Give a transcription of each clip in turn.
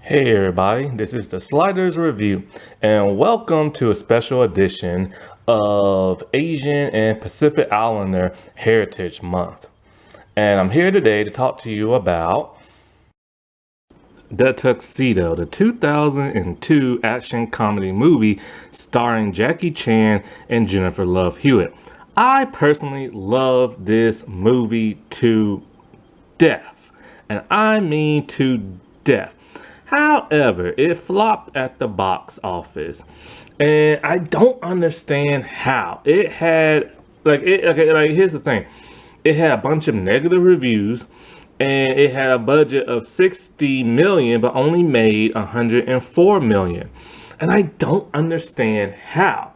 Hey everybody, this is the Sliders Review, and welcome to a special edition of Asian and Pacific Islander Heritage Month. And I'm here today to talk to you about The Tuxedo, the 2002 action comedy movie starring Jackie Chan and Jennifer Love Hewitt. I personally love this movie to death, and I mean to death. However, it flopped at the box office, and I don't understand how. It had here's the thing. It had a bunch of negative reviews, and it had a budget of 60 million but only made 104 million. And I don't understand how.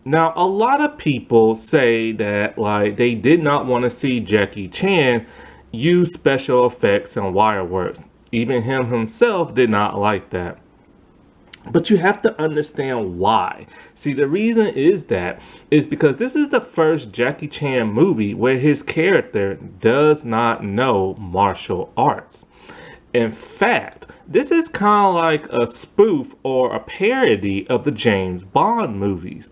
Now, a lot of people say that they did not want to see Jackie Chan use special effects and wire works. Even him himself did not like that. But you have to understand why. See, the reason is because this is the first Jackie Chan movie where his character does not know martial arts. In fact, this is kind of like a spoof or a parody of the James Bond movies.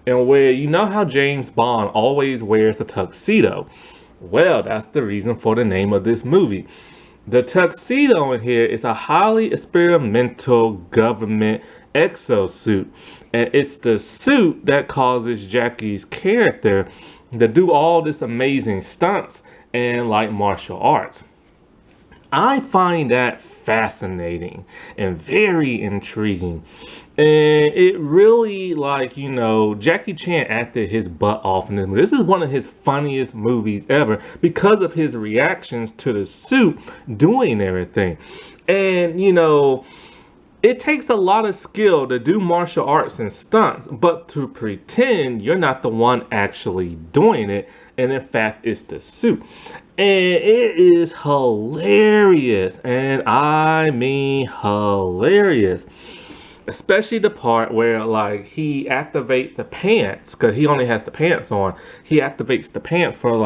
And where you know how James Bond always wears a tuxedo. Well, that's the reason for the name of this movie. The tuxedo in here is a highly experimental government exosuit, and it's the suit that causes Jackie's character to do all this amazing stunts and like martial arts. I find that fascinating and very intriguing. And it really, Jackie Chan acted his butt off in this movie. This is one of his funniest movies ever because of his reactions to the suit doing everything. And, it takes a lot of skill to do martial arts and stunts, but to pretend you're not the one actually doing it, and in fact, it's the suit. And it is hilarious, and I mean hilarious. Especially the part where he activates the pants, because he only has the pants on. He activates the pants for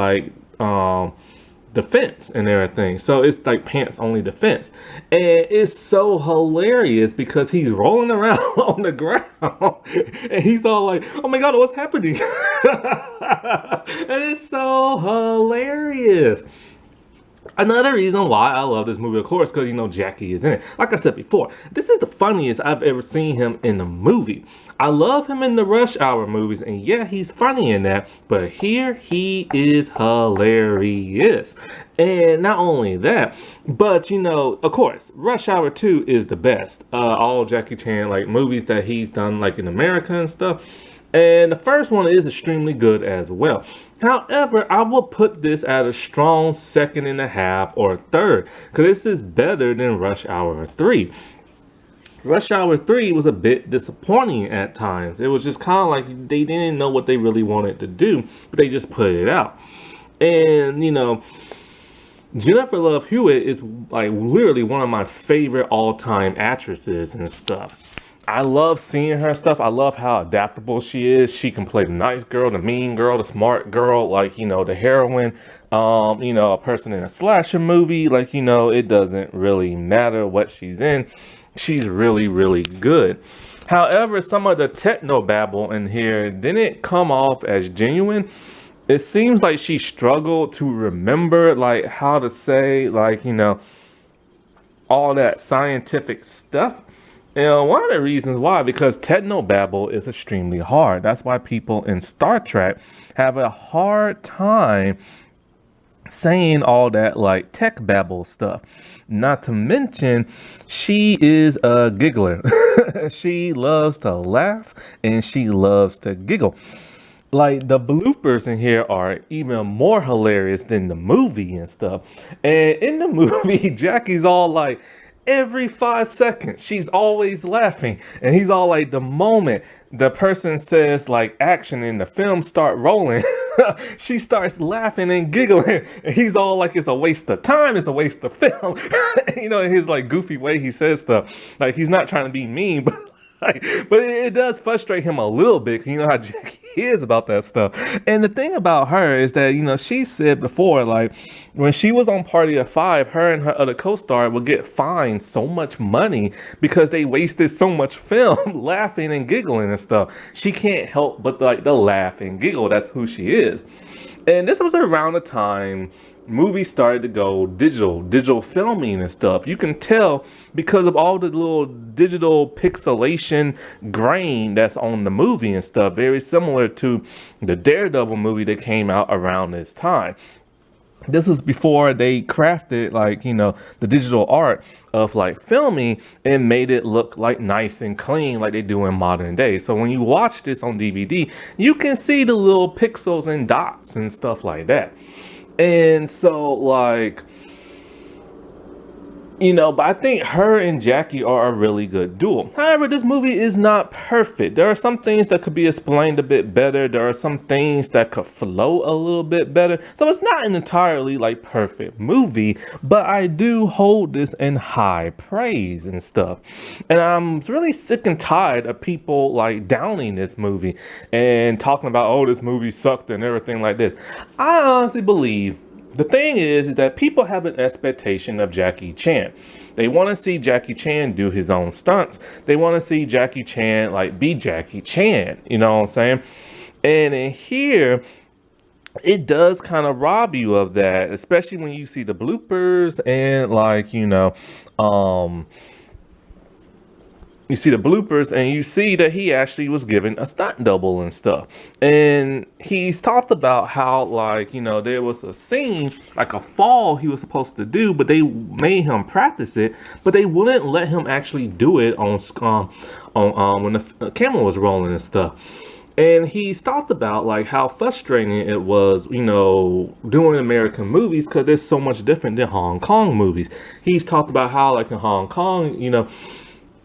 defense and everything. So it's like pants only defense. And it's so hilarious because he's rolling around on the ground and he's all like, oh my god, what's happening? And it's so hilarious. Another reason why I love this movie, of course, because Jackie is in it. Like I said before, this is the funniest I've ever seen him in a movie. I love him in the Rush Hour movies, and yeah, he's funny in that, but here he is hilarious. And not only that, but of course, Rush Hour 2 is the best. All Jackie Chan movies that he's done in America and stuff. And the first one is extremely good as well. However, I will put this at a strong second and a half or third, because this is better than Rush Hour 3. Rush Hour 3 was a bit disappointing at times. It was just kind of like they didn't know what they really wanted to do, but they just put it out. And, Jennifer Love Hewitt is literally one of my favorite all-time actresses and stuff. I love seeing her stuff. I love how adaptable she is. She can play the nice girl, the mean girl, the smart girl, the heroine, a person in a slasher movie. It doesn't really matter what she's in. She's really, really good. However, some of the techno babble in here didn't come off as genuine. It seems like she struggled to remember how to say all that scientific stuff. And one of the reasons why, because technobabble is extremely hard. That's why people in Star Trek have a hard time saying all that tech babble stuff. Not to mention, she is a giggler. She loves to laugh and she loves to giggle. The bloopers in here are even more hilarious than the movie and stuff. And in the movie, Jackie's all every 5 seconds, she's always laughing. And he's all the moment the person says action and the film start rolling, she starts laughing and giggling. And he's all it's a waste of time, it's a waste of film. In his goofy way he says stuff. He's not trying to be mean, but But it does frustrate him a little bit. You know how Jackie is about that stuff. And the thing about her is that, she said before, like, when she was on Party of Five, her and her other co-star would get fined so much money because they wasted so much film laughing and giggling and stuff. She can't help but like the laugh and giggle. That's who she is. And this was around the time movies started to go digital filming and stuff. You can tell because of all the little digital pixelation grain that's on the movie and stuff. Very similar to the Daredevil movie that came out around this time. This was before they crafted the digital art of like filming and made it look like nice and clean like they do in modern day. So when you watch this on DVD, you can see the little pixels and dots and stuff like that. And so but I think her and Jackie are a really good duo. However, this movie is not perfect. There are some things that could be explained a bit better. There are some things that could flow a little bit better. So it's not an entirely perfect movie, but I do hold this in high praise and stuff. And I'm really sick and tired of people downing this movie and talking about, oh, this movie sucked and everything like this. I honestly believe the thing is that people have an expectation of Jackie Chan. They want to see Jackie Chan do his own stunts. They want to see Jackie Chan be Jackie Chan. You know what I'm saying? And in here, it does kind of rob you of that, especially when you see the bloopers and you see the bloopers and you see that he actually was given a stunt double and stuff. And he's talked about how there was a scene, a fall he was supposed to do, but they made him practice it, but they wouldn't let him actually do it on when the camera was rolling and stuff. And he's talked about how frustrating it was, doing American movies because they're so much different than Hong Kong movies. He's talked about how in Hong Kong,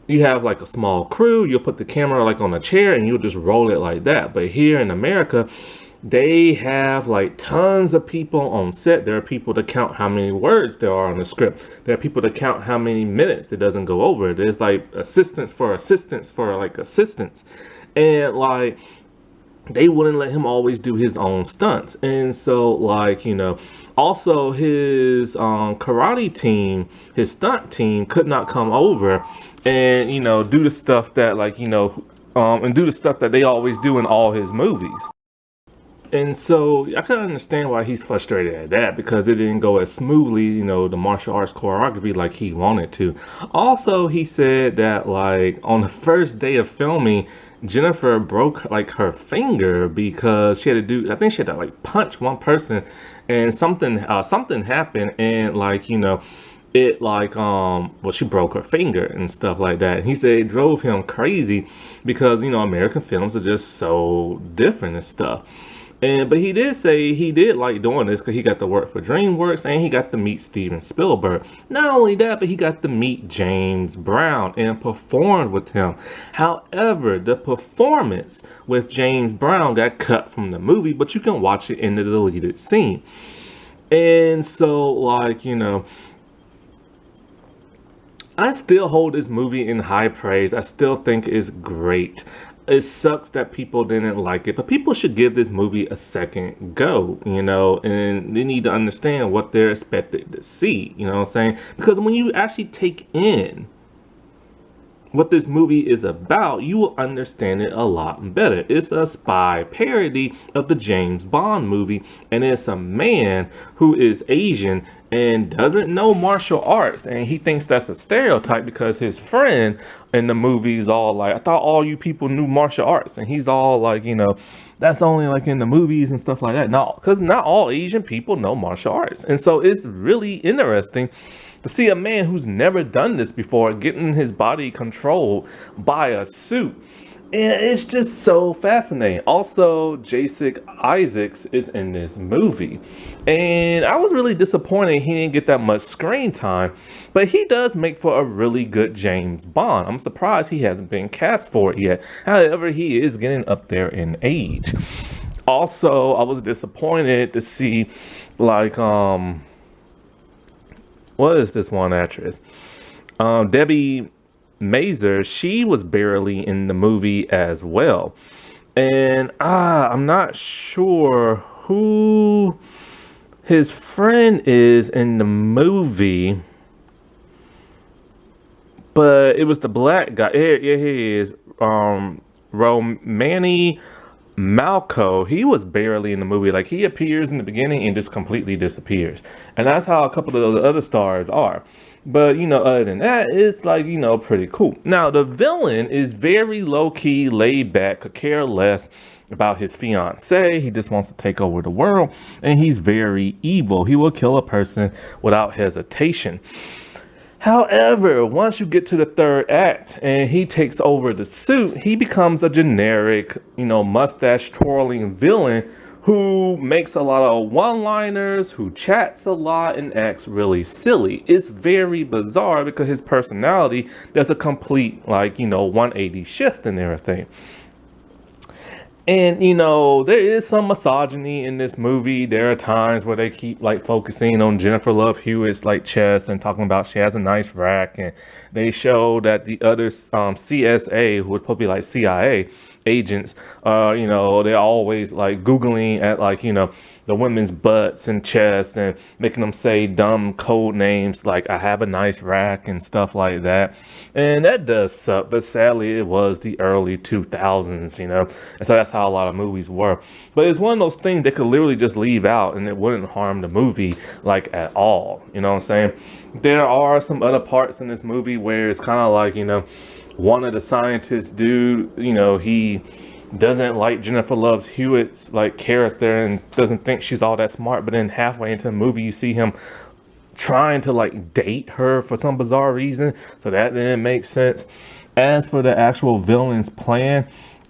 you have a small crew, you'll put the camera on a chair and you'll just roll it like that. But here in America, they have tons of people on set. There are people to count how many words there are on the script. There are people to count how many minutes it doesn't go over. There's assistants for assistants. And they wouldn't let him always do his own stunts. And so also his karate team, his stunt team could not come over and do the stuff that and do the stuff that they always do in all his movies. And so I can understand why he's frustrated at that, because it didn't go as smoothly, the martial arts choreography like he wanted to. Also, he said that on the first day of filming, Jennifer broke her finger because she had to do, I think she had to punch one person and something happened and she broke her finger and stuff like that. And he said it drove him crazy because American films are just so different and stuff. But he did say he did like doing this because he got to work for DreamWorks and he got to meet Steven Spielberg. Not only that, but he got to meet James Brown and performed with him. However, the performance with James Brown got cut from the movie, but you can watch it in the deleted scene. And so I still hold this movie in high praise. I still think it's great. It sucks that people didn't like it, but people should give this movie a second go, and they need to understand what they're expected to see, what I'm saying? Because when you actually take in what this movie is about, you will understand it a lot better. It's a spy parody of the James Bond movie, and it's a man who is Asian and doesn't know martial arts, and he thinks that's a stereotype because his friend in the movie's all I thought all you people knew martial arts, and he's all that's only in the movies and stuff like that. No, because not all Asian people know martial arts. And so it's really interesting to see a man who's never done this before getting his body controlled by a suit. And it's just so fascinating. Also, Jason Isaacs is in this movie. And I was really disappointed he didn't get that much screen time. But he does make for a really good James Bond. I'm surprised he hasn't been cast for it yet. However, he is getting up there in age. Also, I was disappointed to see what is this one actress? Debbie Mazer, she was barely in the movie as well. And I'm not sure who his friend is in the movie, but it was the black guy. Yeah, he is. Romani Malco. He was barely in the movie. Like, he appears in the beginning and just completely disappears. And that's how a couple of the other stars are. But, other than that, it's like, pretty cool. Now, the villain is very low key, laid back, could care less about his fiance. He just wants to take over the world. And he's very evil. He will kill a person without hesitation. However, once you get to the third act and he takes over the suit, he becomes a generic, mustache twirling villain who makes a lot of one-liners, who chats a lot and acts really silly. It's very bizarre because his personality does a complete 180 shift and everything. And, there is some misogyny in this movie. There are times where they keep focusing on Jennifer Love Hewitt's chest and talking about she has a nice rack. And they show that the other CSA, who would probably be CIA agents, they're always Googling at the women's butts and chests and making them say dumb code names like I have a nice rack and stuff like that. And that does suck, but sadly it was the early 2000s, and so that's how a lot of movies were. But it's one of those things they could literally just leave out and it wouldn't harm the movie at all. You know what I'm saying? There are some other parts in this movie where it's kind of one of the scientists dude, he doesn't like Jennifer Love Hewitt's character and doesn't think she's all that smart, but then halfway into the movie you see him trying to date her for some bizarre reason, so that didn't make sense. As for the actual villain's plan,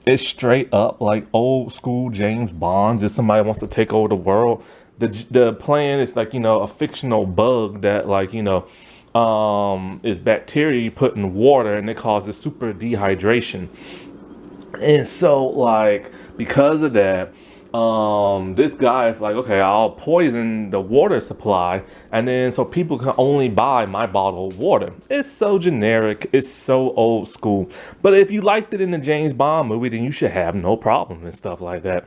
it's straight up old school James Bond, just somebody wants to take over the world. The plan is a fictional bug that is bacteria you put in water and it causes super dehydration. And so because of that, this guy is okay, I'll poison the water supply and then so people can only buy my bottled water. It's so generic, it's so old school. But if you liked it in the James Bond movie, then you should have no problem and stuff like that.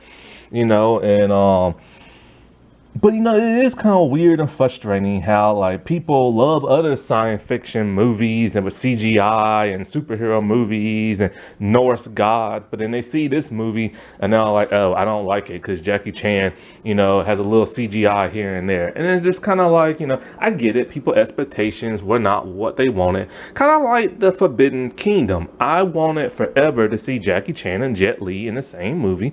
But it is kind of weird and frustrating how people love other science fiction movies and with CGI and superhero movies and Norse god, but then they see this movie and they're oh, I don't like it because Jackie Chan, has a little CGI here and there. And it's just kind of I get it. People's expectations were not what they wanted. Kind of like the Forbidden Kingdom. I wanted forever to see Jackie Chan and Jet Li in the same movie.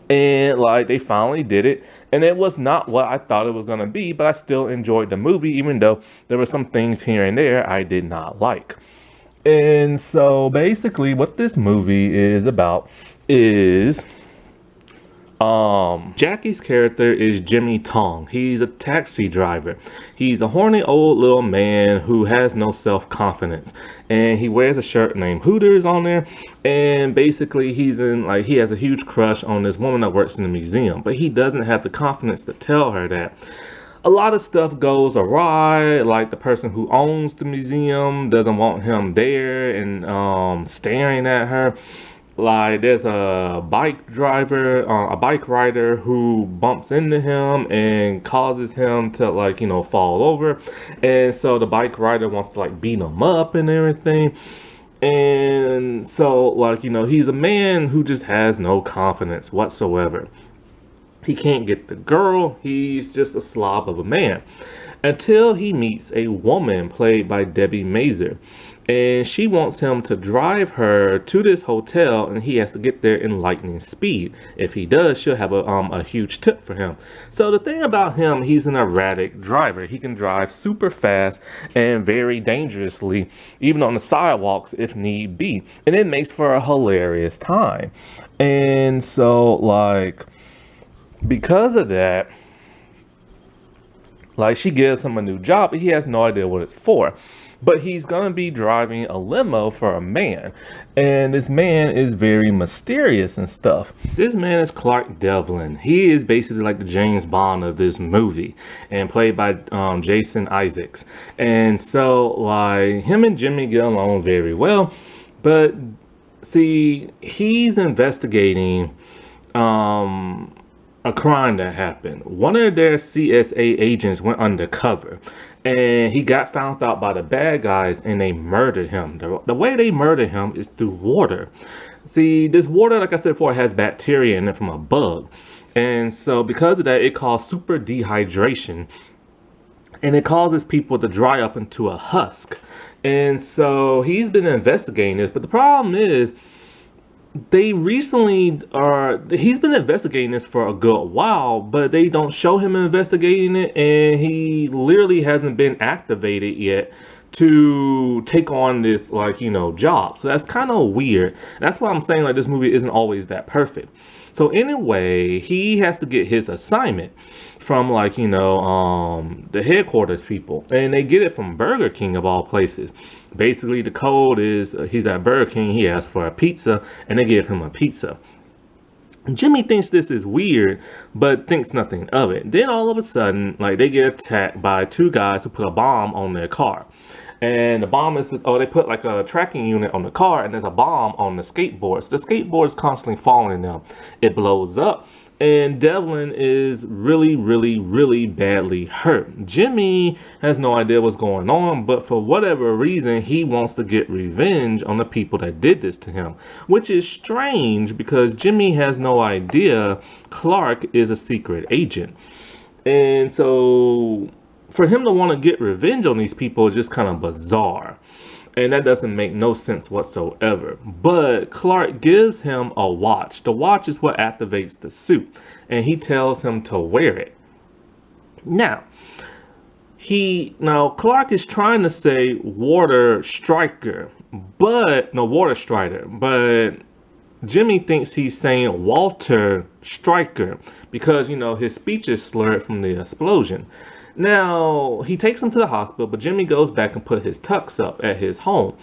And they finally did it. And it was not what I thought it was going to be, but I still enjoyed the movie, even though there were some things here and there I did not like. And so basically what this movie is about is Jackie's character is Jimmy Tong. He's a taxi driver. He's a horny old little man who has no self-confidence, and he wears a shirt named Hooters on there. And basically he's in he has a huge crush on this woman that works in the museum, but he doesn't have the confidence to tell her that. A lot of stuff goes awry, the person who owns the museum doesn't want him there and staring at her. There's a bike rider who bumps into him and causes him to fall over, and so the bike rider wants to beat him up and everything. And so he's a man who just has no confidence whatsoever. He can't get the girl. He's just a slob of a man until he meets a woman played by Debbie Mazer. And she wants him to drive her to this hotel, and he has to get there in lightning speed. If he does, she'll have a huge tip for him. So the thing about him, he's an erratic driver. He can drive super fast and very dangerously, even on the sidewalks if need be. And it makes for a hilarious time. And so because of that, she gives him a new job, but he has no idea what it's for. but he's gonna be driving a limo for a man, and this man is very mysterious and stuff. This man is Clark Devlin. He is basically like the James Bond of this movie, and played by Jason Isaacs. And so like him and Jimmy get along very well, but see, he's investigating a crime that happened. One of their CSA agents went undercover, and he got found out by the bad guys, and they murdered him. The way they murdered him is through water. See, this water, like I said before, has bacteria in it from a bug. And so because of that, it caused super dehydration, and it causes people to dry up into a husk. And so he's been investigating this, but the problem is, he's been investigating this for a good while, but they don't show him investigating it, and he literally hasn't been activated yet to take on this, like, job. So that's kind of weird. That's why I'm saying, like, this movie isn't always that perfect. So anyway, he has to get his assignment from, like, the headquarters people, and they get it from Burger King of all places. Basically, the code is he's at Burger King, he asks for a pizza, and they give him a pizza. Jimmy thinks this is weird, but thinks nothing of it. Then all of a sudden, like, they get attacked by two guys who put a bomb on their car. And the bomb is, they put like a tracking unit on the car, and there's a bomb on the skateboards. The skateboard is constantly following them. It blows up, and Devlin is really, really, really badly hurt. Jimmy has no idea what's going on, but for whatever reason, he wants to get revenge on the people that did this to him, which is strange because Jimmy has no idea Clark is a secret agent. And so for him to want to get revenge on these people is just kind of bizarre. And that doesn't make no sense whatsoever. But Clark gives him a watch. The watch is what activates the suit. And he tells him to wear it. Now Clark is trying to say water striker, but Jimmy thinks he's saying Walter Stryker because, his speech is slurred from the explosion. Now, he takes him to the hospital, but Jimmy goes back and put his tux up at his home.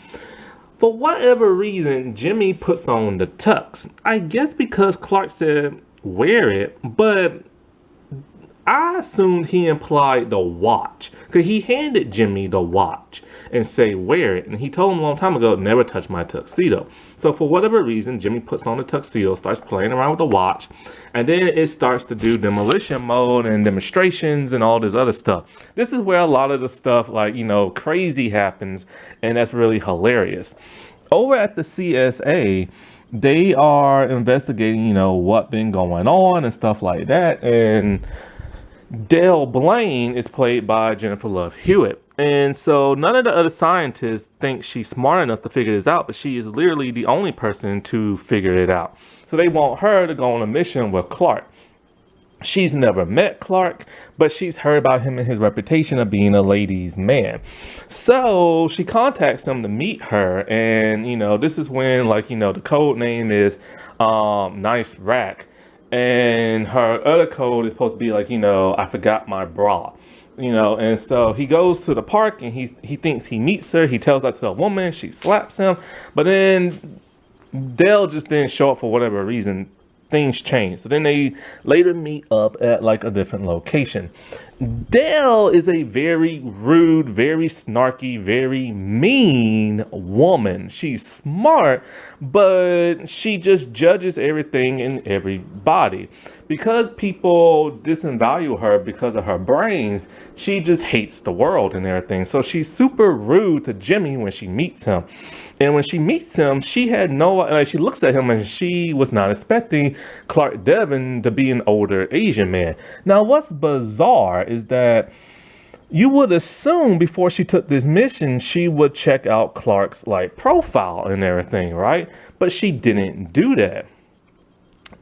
For whatever reason, Jimmy puts on the tux. I guess because Clark said wear it, but I assumed he implied the watch, because he handed Jimmy the watch and say wear it, and he told him a long time ago, never touch my tuxedo. So for whatever reason, Jimmy puts on the tuxedo, starts playing around with the watch, and then it starts to do demolition mode and demonstrations and all this other stuff. This is where a lot of the stuff, like, crazy happens, and that's really hilarious. Over at the CSA, they are investigating, what been going on and stuff like that, and Dale Blaine is played by Jennifer Love Hewitt. And so none of the other scientists think she's smart enough to figure this out, but she is literally the only person to figure it out. So they want her to go on a mission with Clark. She's never met Clark, but she's heard about him and his reputation of being a ladies' man. So she contacts him to meet her. And, this is when, like, the code name is Nice Rack. And her other code is supposed to be like, I forgot my bra, and so he goes to the park and he thinks he meets her. He tells that to a woman, she slaps him, but then Dale just didn't show up for whatever reason. Things change. So then they later meet up at like a different location. Dale is a very rude, very snarky, very mean woman. She's smart, but she just judges everything and everybody. Because people disvalue her because of her brains, she just hates the world and everything. So she's super rude to Jimmy when she meets him. And when she meets him, she had she looks at him and she was not expecting Clark Devlin to be an older Asian man. Now, what's bizarre is that you would assume before she took this mission, she would check out Clark's profile and everything, right? But she didn't do that.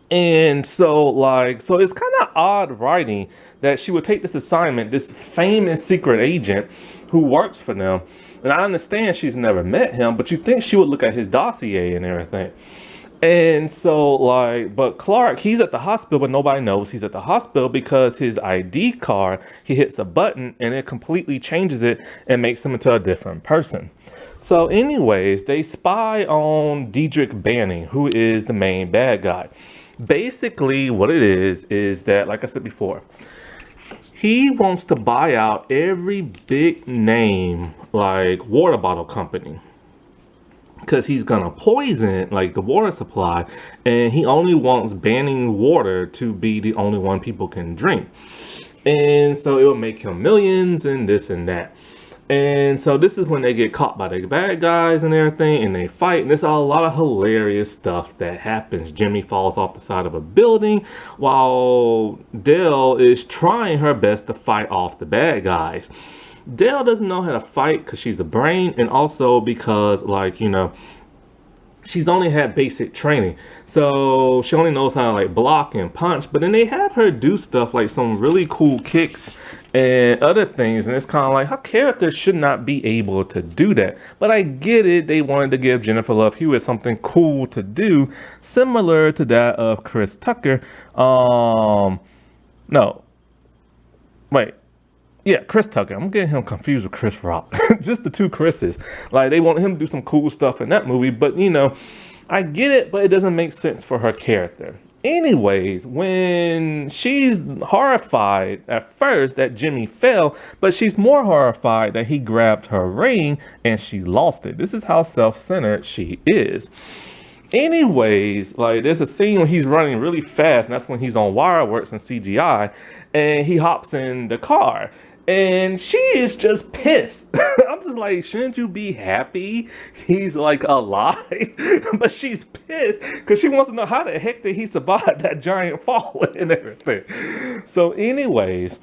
And so it's kind of odd writing that she would take this assignment, this famous secret agent who works for them. And I understand she's never met him, but you think she would look at his dossier and everything. And so, like, but Clark, he's at the hospital, but nobody knows he's at the hospital because his ID card, he hits a button and it completely changes it and makes him into a different person. So, anyways, they spy on Diedrich Banning, who is the main bad guy. Basically, what it is that, like I said before, he wants to buy out every big name, like water bottle company, because he's gonna poison like the water supply, and he only wants banning water to be the only one people can drink, and so it will make him millions and this and that. And so this is when they get caught by the bad guys and everything, and they fight, and it's a lot of hilarious stuff that happens. Jimmy falls off the side of a building while Dell is trying her best to fight off the bad guys. Dell doesn't know how to fight because she's a brain, and also because, like, she's only had basic training, so she only knows how to like block and punch. But then they have her do stuff like some really cool kicks and other things, and it's kind of like her character should not be able to do that. But I get it, they wanted to give Jennifer Love Hewitt something cool to do, similar to that of Chris Tucker. No, wait. Yeah, Chris Tucker. I'm getting him confused with Chris Rock. Just the two Chris's. Like, they want him to do some cool stuff in that movie, but I get it, but it doesn't make sense for her character. Anyways, when she's horrified at first that Jimmy fell, but she's more horrified that he grabbed her ring and she lost it. This is how self-centered she is. Anyways, like, there's a scene when he's running really fast, and that's when he's on Wireworks and CGI, and he hops in the car. And she is just pissed. I'm just like, shouldn't you be happy he's like alive? But she's pissed because she wants to know how the heck did he survive that giant fall and everything. So anyways,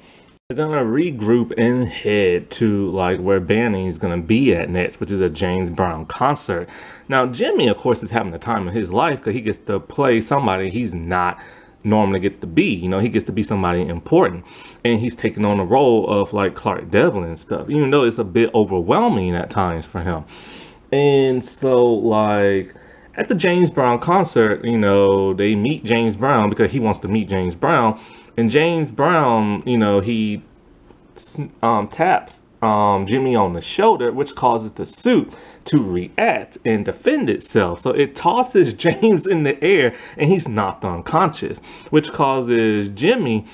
they're gonna regroup and head to like where Banning's gonna be at next, which is a James Brown concert. Now Jimmy, of course, is having the time of his life because he gets to play somebody he's not normally get to be. He gets to be somebody important, and he's taking on the role of like Clark Devlin and stuff, even though it's a bit overwhelming at times for him. And so, like, at the James Brown concert, they meet James Brown because he wants to meet James Brown, and James Brown, he taps Jimmy on the shoulder, which causes the suit to react and defend itself. So it tosses James in the air and he's knocked unconscious, which causes Jimmy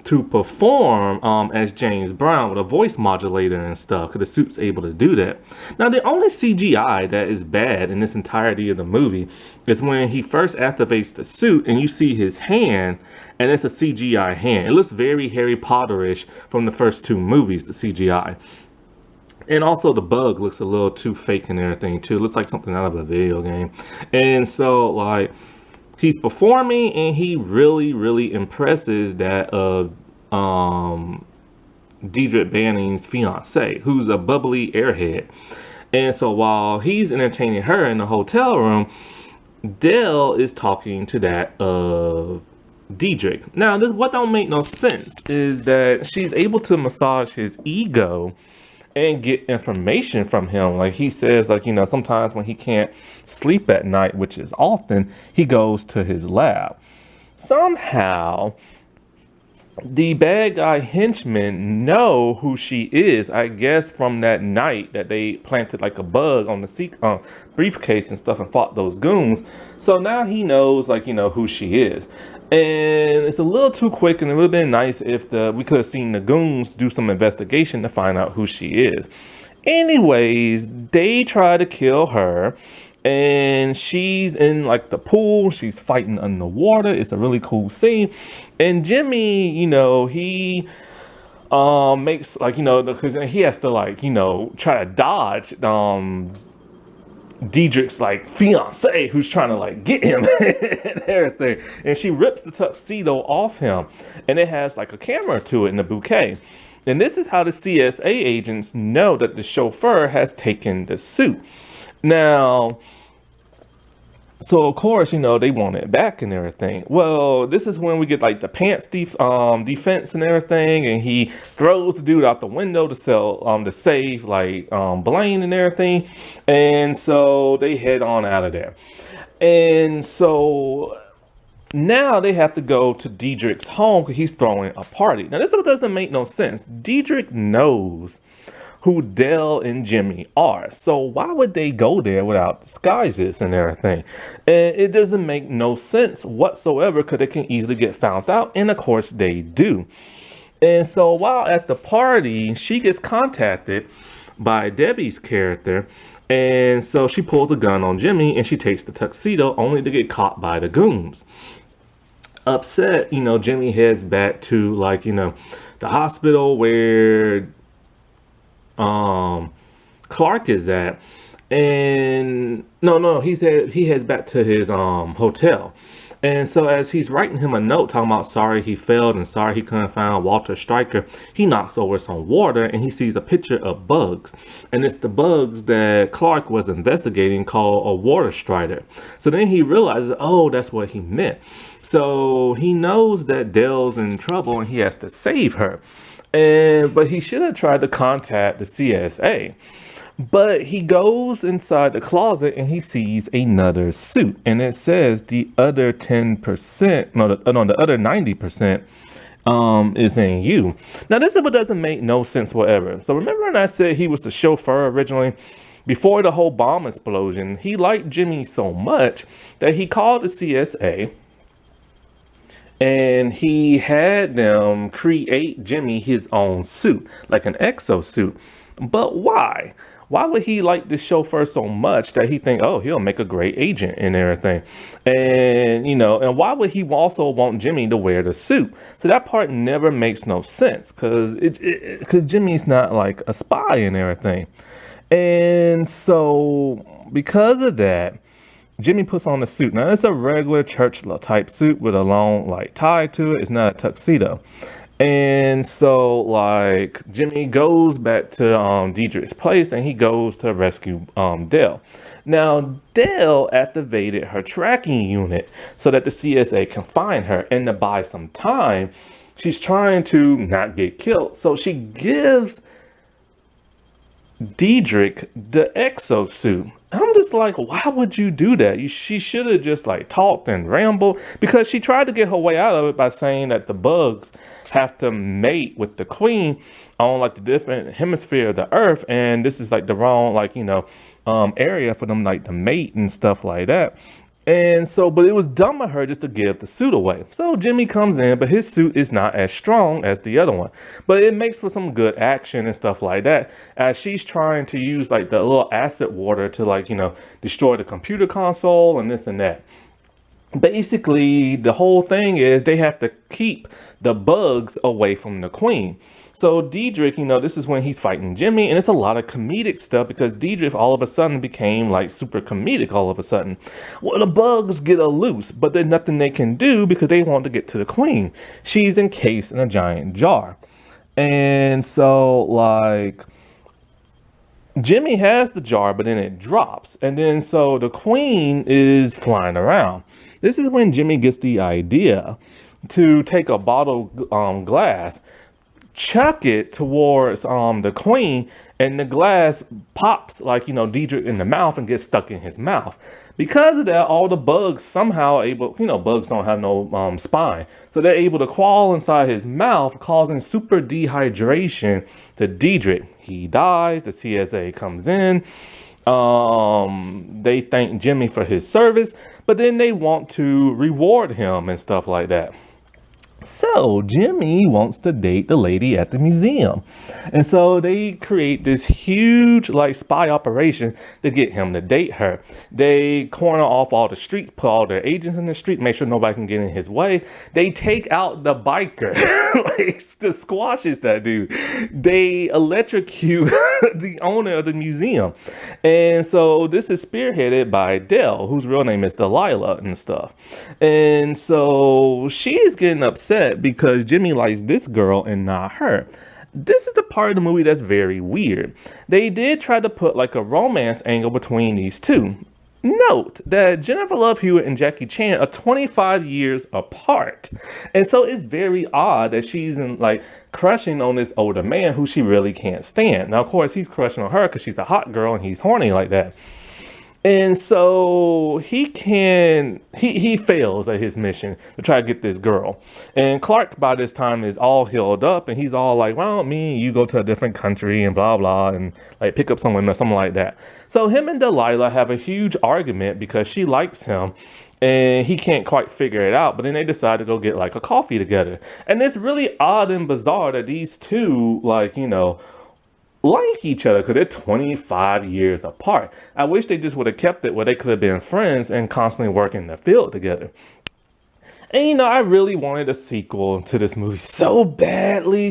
to perform as James Brown with a voice modulator and stuff, because the suit's able to do that. Now, the only CGI that is bad in this entirety of the movie is when he first activates the suit and you see his hand, and it's a CGI hand. It looks very Harry Potter-ish from the first two movies, the CGI. And also the bug looks a little too fake and everything too. It looks like something out of a video game. And so, like, he's performing and he really, really impresses that Diedrich Banning's fiance, who's a bubbly airhead. And so while he's entertaining her in the hotel room, Dell is talking to that of Diedrich. Now, what don't make no sense is that she's able to massage his ego and get information from him. Like, he says, like, sometimes when he can't sleep at night, which is often, he goes to his lab. Somehow the bad guy henchmen know who she is, I guess, from that night that they planted like a bug on the briefcase and stuff and fought those goons. So now he knows, like, who she is. And it's a little too quick, and it would have been nice if we could have seen the goons do some investigation to find out who she is. Anyways, they try to kill her, and she's in like the pool. She's fighting underwater. It's a really cool scene. And Jimmy, he makes, like, because he has to, like, try to dodge Diedrich's like fiance who's trying to like get him and everything, and she rips the tuxedo off him, and it has like a camera to it in the bouquet. And this is how the CSA agents know that the chauffeur has taken the suit. Now, So of course, they want it back and everything. Well, this is when we get like the pants defense and everything, and he throws the dude out the window to save like Blaine and everything, and so they head on out of there. And so now they have to go to Diedrich's home because he's throwing a party. Now, this doesn't make no sense. Diedrich knows who Dell and Jimmy are. So why would they go there without disguises and everything? And it doesn't make no sense whatsoever because they can easily get found out. And of course they do. And so while at the party, she gets contacted by Debbie's character. And so she pulls a gun on Jimmy and she takes the tuxedo only to get caught by the goons. Upset, Jimmy heads back to the hospital where Clark is at, and no, he heads back to his hotel. And so as he's writing him a note talking about sorry he failed and sorry he couldn't find Walter Stryker, he knocks over some water and he sees a picture of bugs. And it's the bugs that Clark was investigating called a water strider. So then he realizes, oh, that's what he meant. So he knows that Dell's in trouble and he has to save her. But he should have tried to contact the CSA. But he goes inside the closet and he sees another suit, and it says the other 10%, the other 90% is in you. Now this doesn't make no sense whatever. So remember when I said he was the chauffeur originally? Before the whole bomb explosion, he liked Jimmy so much that he called the CSA and he had them create Jimmy his own suit, like an exosuit. But why? Why would he like this chauffeur so much that he think, oh, he'll make a great agent and everything? And, and why would he also want Jimmy to wear the suit? So that part never makes no sense because Jimmy's not like a spy and everything. And so because of that, Jimmy puts on the suit. Now, it's a regular church type suit with a long tie to it. It's not a tuxedo. And so Jimmy goes back to Diedrich's place and he goes to rescue Dell. Now Dell activated her tracking unit so that the CSA can find her, and to buy some time, she's trying to not get killed. So she gives Diedrich the exosuit. I'm just like, why would you do that? She should have just talked and rambled, because she tried to get her way out of it by saying that the bugs have to mate with the queen on the different hemisphere of the earth, and this is the wrong area for them to mate and stuff like that. And so, but it was dumb of her just to give the suit away. So Jimmy comes in, but his suit is not as strong as the other one. But it makes for some good action and stuff like that, as she's trying to use the little acid water to destroy the computer console and this and that. Basically, the whole thing is they have to keep the bugs away from the queen. So Diedrich, this is when he's fighting Jimmy, and it's a lot of comedic stuff because Diedrich all of a sudden became super comedic all of a sudden. Well, the bugs get loose, but there's nothing they can do because they want to get to the queen. She's encased in a giant jar. And so Jimmy has the jar, but then it drops. And then so the queen is flying around. This is when Jimmy gets the idea to take a bottle glass, chuck it towards the queen, and the glass pops Diedrich in the mouth and gets stuck in his mouth. Because of that, all the bugs somehow able, bugs don't have no spine, so they're able to crawl inside his mouth, causing super dehydration to Diedrich. He dies. The CSA comes in. They thank Jimmy for his service, but then they want to reward him and stuff like that. So Jimmy wants to date the lady at the museum. And so they create this huge spy operation to get him to date her. They corner off all the streets, put all their agents in the street, make sure nobody can get in his way. They take out the biker, to squashes that dude. They electrocute the owner of the museum. And so this is spearheaded by Dell, whose real name is Delilah and stuff. And so she's getting upset because Jimmy likes this girl and not her. This is the part of the movie that's very weird. They did try to put a romance angle between these two. Note that Jennifer Love Hewitt and Jackie Chan are 25 years apart. And so it's very odd that she's crushing on this older man who she really can't stand. Now, of course, he's crushing on her because she's a hot girl and he's horny like that. And so he fails at his mission to try to get this girl. And Clark by this time is all healed up and he's all like, why don't me and you go to a different country and blah blah and like pick up some women or something like that. So him and Delilah have a huge argument because she likes him and he can't quite figure it out. But then they decide to go get like a coffee together. And it's really odd and bizarre that these two like each other because they're 25 years apart. I wish they just would have kept it where they could have been friends and constantly working in the field together. And I really wanted a sequel to this movie so badly.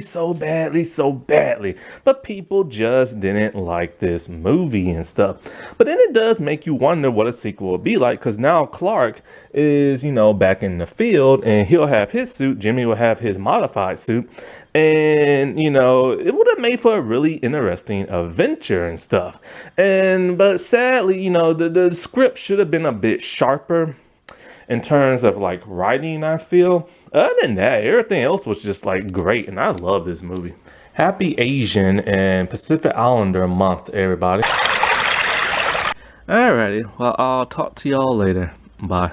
But people just didn't like this movie and stuff. But then it does make you wonder what a sequel would be like, because now Clark is, back in the field and he'll have his suit. Jimmy will have his modified suit. And, it would have made for a really interesting adventure and stuff. But sadly, the script should have been a bit sharper in terms of writing, I feel. Other than that, everything else was just great, and I love this movie. Happy Asian and Pacific Islander month, everybody. Alrighty, well, I'll talk to y'all later. Bye.